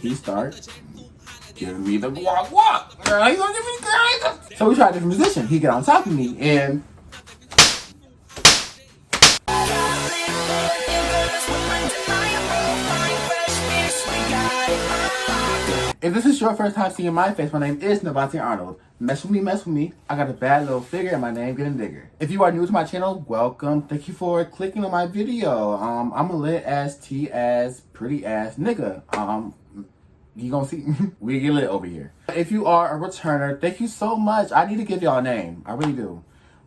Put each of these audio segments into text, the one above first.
he start giving me the guac guac. Girl, he gonna give me the guac. So we tried a different position. He get on top of me and if this is your first time seeing my face, my name is Navante Arnold. Mess with me, mess with me. I got a bad little figure and my name getting bigger. If you are new to my channel, welcome. Thank you for clicking on my video. I'm a lit ass, T ass, pretty ass nigga. You gonna see, we get lit over here. If you are a returner, thank you so much. I need to give y'all a name. I really do.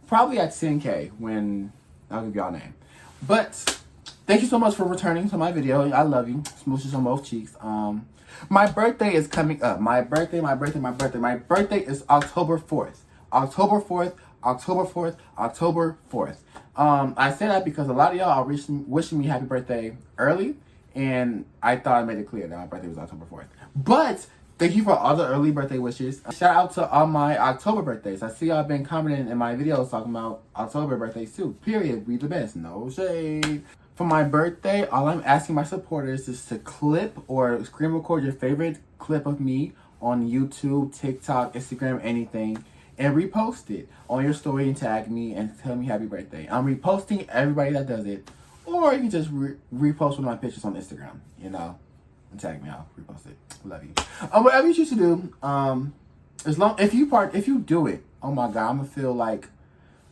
Probably at 10K when I'll give y'all a name. But thank you so much for returning to my video. I love you. Smooches on both cheeks. My birthday is coming up. My birthday is October 4th. October 4th. I say that because a lot of y'all are wishing me happy birthday early, and I thought I made it clear that my birthday was October 4th. But thank you for all the early birthday wishes. Shout out to all my October birthdays. I see y'all been commenting in my videos talking about October birthdays too. Period. We the best. No shade. For my birthday, all I'm asking my supporters is to clip or screen record your favorite clip of me on YouTube, TikTok, Instagram, anything, and repost it on your story and tag me and tell me happy birthday. I'm reposting everybody that does it, or you can just repost one of my pictures on Instagram, you know, and tag me. I'll repost it. Love you. Whatever you choose to do, if you do it, oh my God, I'm gonna feel like,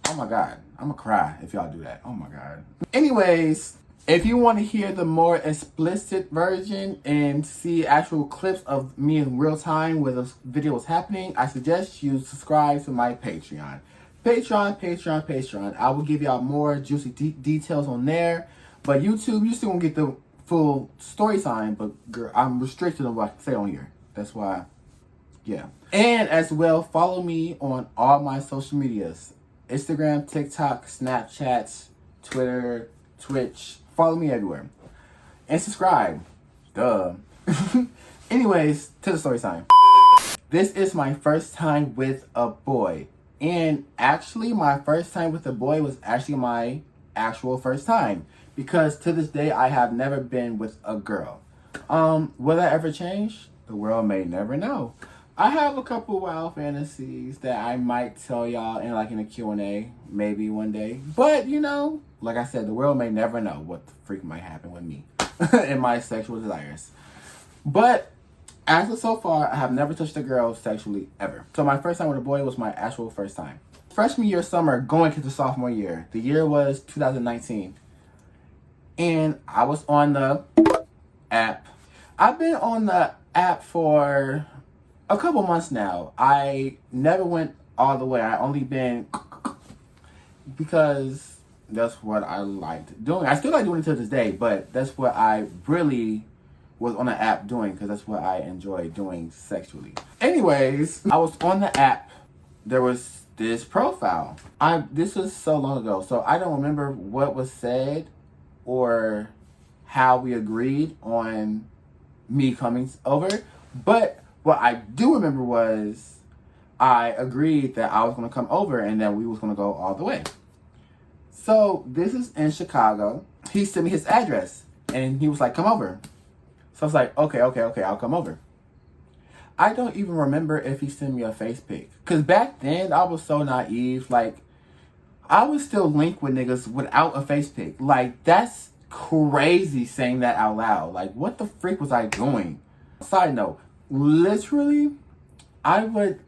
oh my God, I'm gonna cry if y'all do that. Oh my God. Anyways, if you want to hear the more explicit version and see actual clips of me in real time where the video is happening, I suggest you subscribe to my Patreon. Patreon. I will give y'all more juicy details on there. But YouTube, you still won't get the full story time, but girl, I'm restricted on what I can say on here. That's why, yeah. And as well, follow me on all my social medias. Instagram, TikTok, Snapchat, Twitter, Twitch. Follow me everywhere. And subscribe. Duh. Anyways, to the story time. This is my first time with a boy. And actually, my first time with a boy was actually my actual first time. Because to this day, I have never been with a girl. Will that ever change? The world may never know. I have a couple wild fantasies that I might tell y'all in a Q&A, maybe one day. But, you know, like I said, the world may never know what the freak might happen with me and my sexual desires. But as of so far, I have never touched a girl sexually ever. So my first time with a boy was my actual first time. Freshman year summer, going into sophomore year. The year was 2019. And I was on the app. I've been on the app for a couple months now. I never went all the way. I only been because that's what I liked doing. I still like doing it to this day, but that's what I really was on the app doing because that's what I enjoy doing sexually. Anyways, I was on the app. There was this profile. This was so long ago, so I don't remember what was said or how we agreed on me coming over, but what I do remember was I agreed that I was going to come over and that we was going to go all the way. So this is in Chicago. He sent me his address and he was like, come over. So I was like, okay, I'll come over. I don't even remember if he sent me a face pic. Because back then I was so naive. Like, I was still linked with niggas without a face pic. Like, that's crazy saying that out loud. Like, what the freak was I doing? Side note. Literally, I would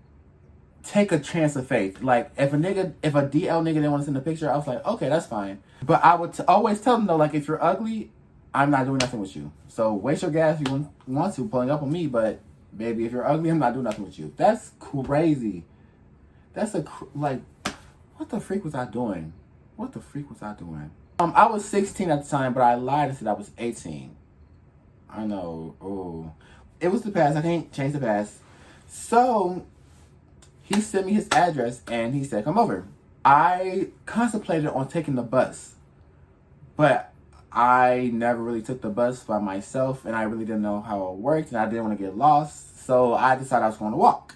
take a chance of faith. Like, if a DL nigga didn't want to send a picture, I was like, okay, that's fine. But I would always tell them, though, like, if you're ugly, I'm not doing nothing with you. So waste your gas if you want to, pulling up on me, but baby, if you're ugly, I'm not doing nothing with you. That's crazy. That's like, what the freak was I doing? I was 16 at the time, but I lied and said I was 18. I know. Oh. It was the past. I can't change the past. So he sent me his address and he said, come over. I contemplated on taking the bus, but I never really took the bus by myself and I really didn't know how it worked and I didn't want to get lost. So I decided I was going to walk.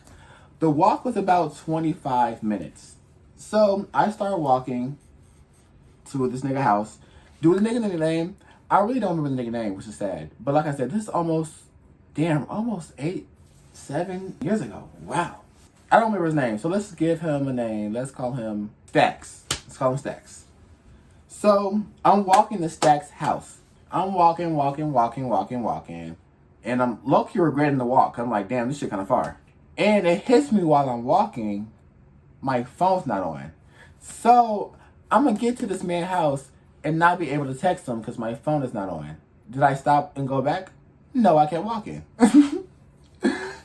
The walk was about 25 minutes. So I started walking to this nigga house. Do the nigga name? I really don't remember the nigga name, which is sad. But like I said, this is almost damn, almost 7 years ago. Wow. I don't remember his name, so let's give him a name. Let's call him Stacks. Let's call him Stacks. So I'm walking to Stacks' house. I'm walking, and I'm low-key regretting the walk. I'm like, damn, this shit kind of far. And it hits me while I'm walking, my phone's not on. So I'm gonna get to this man's house and not be able to text him because my phone is not on. Did I stop and go back? No, I kept walking.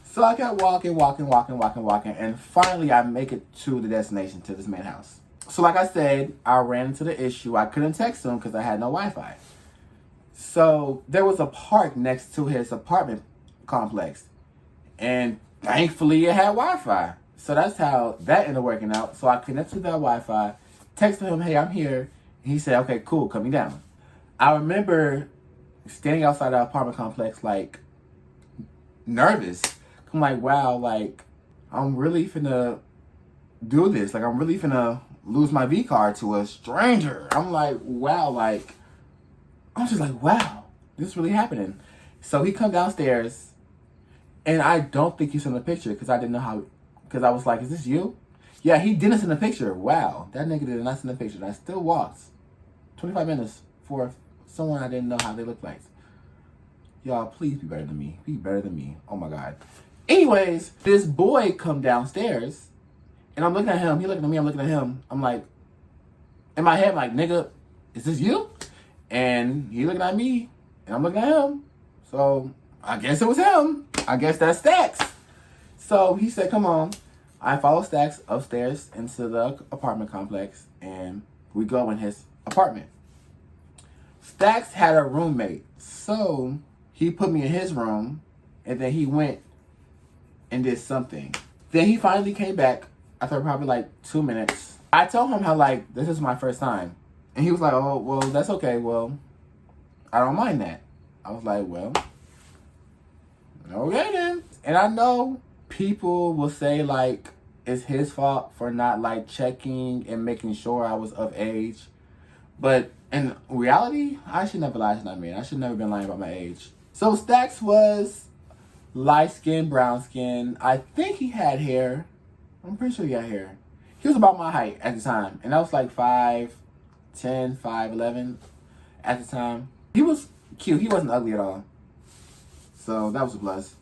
So I kept walking, and finally I make it to the destination, to this man's house. So like I said, I ran into the issue. I couldn't text him because I had no Wi-Fi. So there was a park next to his apartment complex, and thankfully it had Wi-Fi. So that's how that ended up working out. So I connected to that Wi-Fi, texted him, hey, I'm here. And he said, okay, cool, coming down. I remember standing outside the apartment complex, like, nervous. I'm like, wow, like, I'm really finna do this. Like, I'm really finna lose my V card to a stranger. I'm like, wow, like, I'm just like, wow, this is really happening. So he come downstairs, and I don't think he sent a picture because I didn't know how, because I was like, is this you? Yeah, he didn't send a picture. Wow, that nigga did not send a picture. And I still walked 25 minutes for someone I didn't know how they looked like. Y'all, please be better than me. Be better than me. Oh my God. Anyways, this boy come downstairs, and I'm looking at him. He looking at me. I'm looking at him. I'm like, in my head, I'm like, nigga, is this you? And he looking at me, and I'm looking at him. So I guess it was him. I guess that's Stacks. So he said, come on. I follow Stacks upstairs into the apartment complex, and we go in his apartment. Stacks had a roommate, so he put me in his room, and then he went and did something. Then he finally came back after probably like 2 minutes. I told him how, like, this is my first time. And he was like, oh, well, that's okay. Well, I don't mind that. I was like, well, okay then. And I know people will say, like, it's his fault for not, like, checking and making sure I was of age. But in reality, I should never lie to that man. I should never been lying about my age. So Stacks was light skin, brown skin. I think he had hair. I'm pretty sure he had hair. He was about my height at the time. And I was like 5'10", 5'11" at the time. He was cute. He wasn't ugly at all. So that was a plus.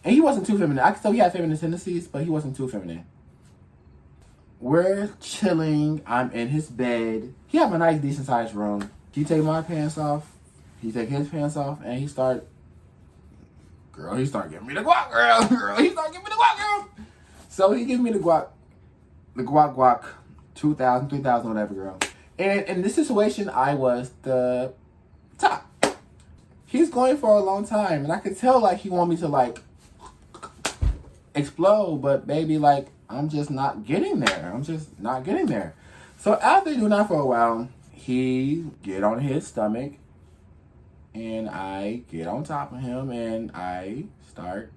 And he wasn't too feminine. I could tell he had feminine tendencies, but he wasn't too feminine. We're chilling. I'm in his bed. He have a nice, decent sized room. He take my pants off. He take his pants off, and he start giving me the guac, girl. He start giving me the guac, girl. So he gives me the guac, 2,000, 3,000, whatever, girl. And in this situation, I was the top. He's going for a long time, and I could tell, like, he want me to, like, explode, but baby, like, I'm just not getting there. So after doing that for a while, he get on his stomach, and I get on top of him, and I start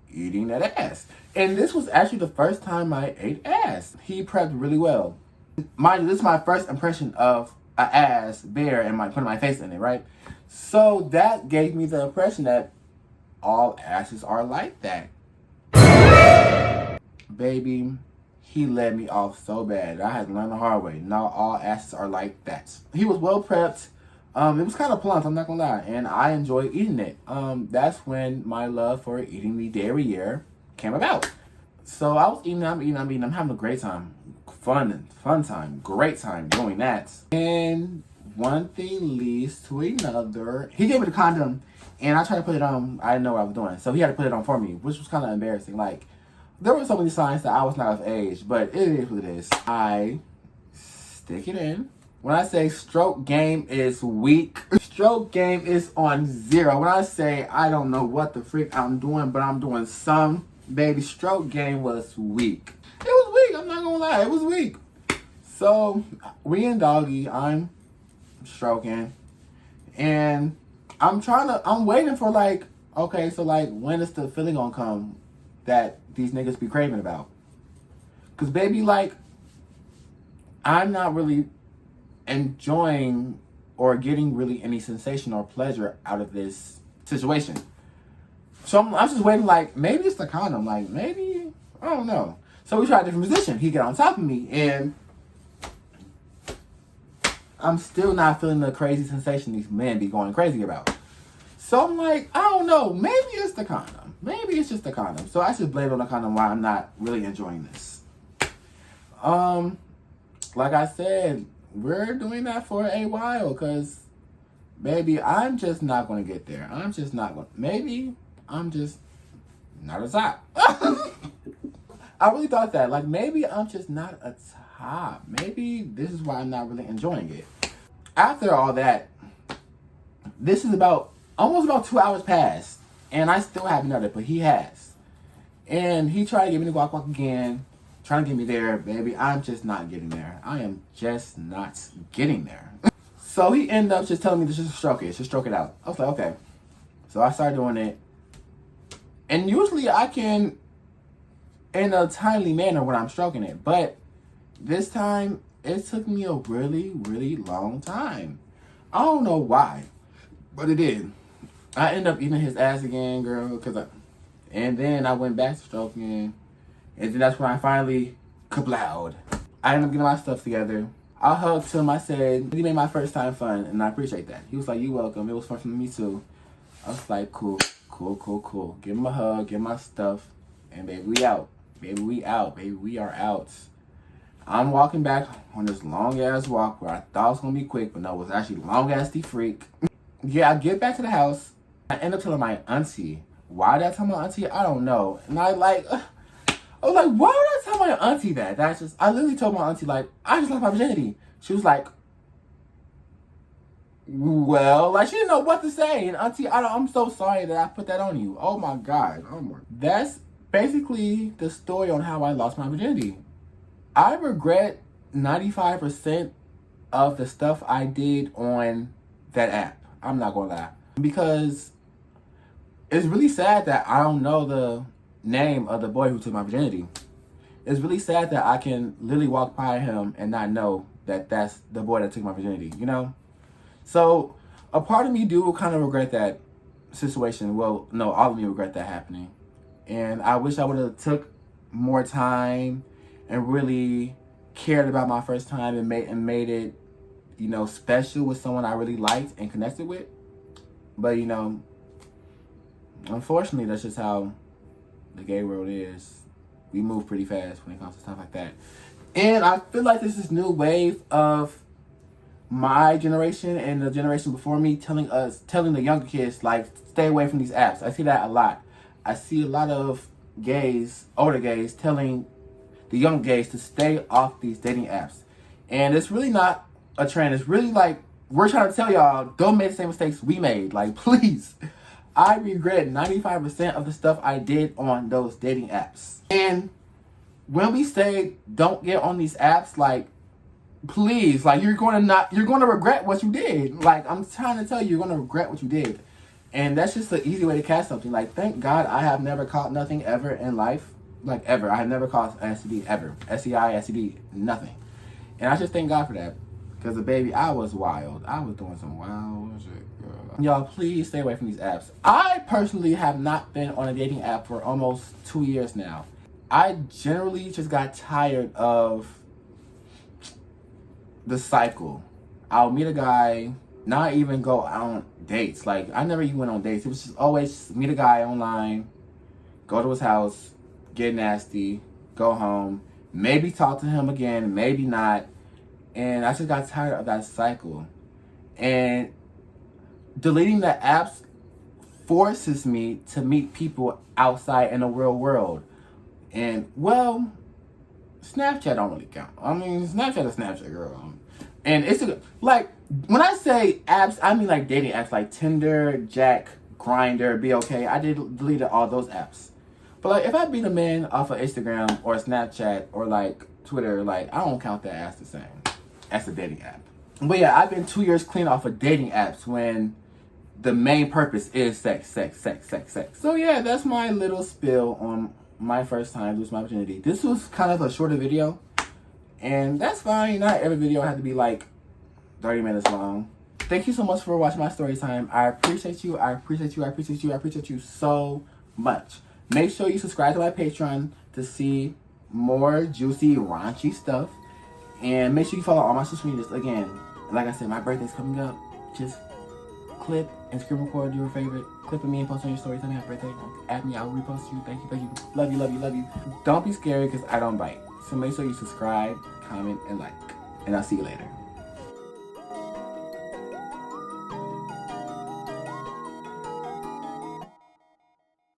eating that ass. And this was actually the first time I ate ass. He prepped really well. Mind you, this is my first impression of an ass bare and putting my face in it, right? So that gave me the impression that all asses are like that. Baby, he led me off so bad. I had to learn the hard way. Not all asses are like that. He was well prepped. It was kind of plump, I'm not gonna lie, and I enjoyed eating it. That's when my love for eating the derriere came about. So I was eating, I'm having a great time. Fun time, great time doing that. And one thing leads to another. He gave me the condom, and I tried to put it on. I didn't know what I was doing, so he had to put it on for me, which was kind of embarrassing. Like, there were so many signs that I was not of age, but it is what it is. I stick it in. When I say stroke game is weak, stroke game is on 0. When I say I don't know what the frick I'm doing, but I'm doing some, baby, stroke game was weak. It was weak, I'm not gonna lie, it was weak. So, we in doggy, I'm stroking, and I'm waiting for, like, okay, so, like, when is the feeling gonna come that these niggas be craving about? Because, baby, like, I'm not really enjoying or getting really any sensation or pleasure out of this situation. So I'm just waiting, like, maybe it's the condom. Like, maybe, I don't know. So we tried a different position. He get on top of me, and I'm still not feeling the crazy sensation these men be going crazy about. So I'm like, I don't know. Maybe it's the condom. Maybe it's just the condom. So I should blame it on the condom why I'm not really enjoying this. Like I said, we're doing that for a while because, baby, I'm just not going to get there. I'm just not going to. Maybe I'm just not a top. I really thought that. Like, maybe I'm just not a top. Maybe this is why I'm not really enjoying it. After all that, this is almost about 2 hours past, and I still haven't done it, but he has. And he tried to get me to walk again, trying to get me there. Baby, I'm just not getting there. I am just not getting there. So he ended up just telling me to just stroke it out. I was like, okay. So I started doing it. And usually I can, in a timely manner when I'm stroking it. But this time, it took me a really, really long time. I don't know why, but it did. I ended up eating his ass again, girl, and then I went back to stroking, and then that's when I finally kablowed. I ended up getting my stuff together. I hugged him. I said, "You made my first time fun, and I appreciate that." He was like, "You welcome. It was fun for me too." I was like, "Cool. Give him a hug, get my stuff, and baby, we out. Baby, we out. Baby, we are out." I'm walking back on this long ass walk where I thought it was gonna be quick, but no, it was actually long ass the freak. Yeah, I get back to the house. I end up telling my auntie. Why did I tell my auntie? I don't know. And I was like, why would I tell my auntie that? I literally told my auntie, like, I just lost my virginity. She was like, well, like, she didn't know what to say. And auntie, I'm so sorry that I put that on you. Oh my God. That's basically the story on how I lost my virginity. I regret 95% of the stuff I did on that app. I'm not gonna lie. Because it's really sad that I don't know the name of the boy who took my virginity. It's really sad that I can literally walk by him and not know that that's the boy that took my virginity, you know? So a part of me do kind of regret that situation. Well, no, all of me regret that happening. And I wish I would have took more time and really cared about my first time and made it, you know, special with someone I really liked and connected with. But, you know, unfortunately, that's just how the gay world is. We move pretty fast when it comes to stuff like that. And I feel like there's this new wave of my generation and the generation before me telling the younger kids, like, stay away from these apps. I see that a lot. I see a lot of gays, older gays, telling the young gays to stay off these dating apps. And it's really not a trend. It's really like, we're trying to tell y'all, don't make the same mistakes we made. Like, please. I regret 95% of the stuff I did on those dating apps. And when we say don't get on these apps, like, please, like, you're going to regret what you did. Like, I'm trying to tell you, you're going to regret what you did. And that's just the easy way to catch something. Like, thank God I have never caught nothing ever in life. Like, ever. I have never caught STD ever. STI, STD, nothing. And I just thank God for that. Because, baby, I was wild. I was doing some wild shit, girl. Y'all, please stay away from these apps. I personally have not been on a dating app for almost 2 years now. I generally just got tired of the cycle. I'll meet a guy, not even go out on dates. Like, I never even went on dates. It was just always meet a guy online, go to his house, get nasty, go home, maybe talk to him again, maybe not. And I just got tired of that cycle. And deleting the apps forces me to meet people outside in the real world. And, well, Snapchat don't really count. I mean, Snapchat is Snapchat, girl. And it's like, when I say apps, I mean like dating apps like Tinder, Jack, Grindr, BOK. I deleted all those apps. But like, if I beat a man off of Instagram or Snapchat or like Twitter, like, I don't count that as the same as a dating app. But yeah, I've been 2 years clean off of dating apps when the main purpose is sex. So yeah, that's my little spill on my first time losing my virginity. This was kind of a shorter video, and that's fine. Not every video had to be like 30 minutes long. Thank you so much for watching my story time. I appreciate you. I appreciate you so much. Make sure you subscribe to my Patreon to see more juicy, raunchy stuff. And make sure you follow all my social medias. Again, like I said, my birthday's coming up. Just clip and screen record your favorite clip of me and post on your story. Tell me happy birthday. Add me, I will repost you. Thank you, thank you. Love you, love you, love you. Don't be scared because I don't bite. So make sure you subscribe, comment, and like. And I'll see you later.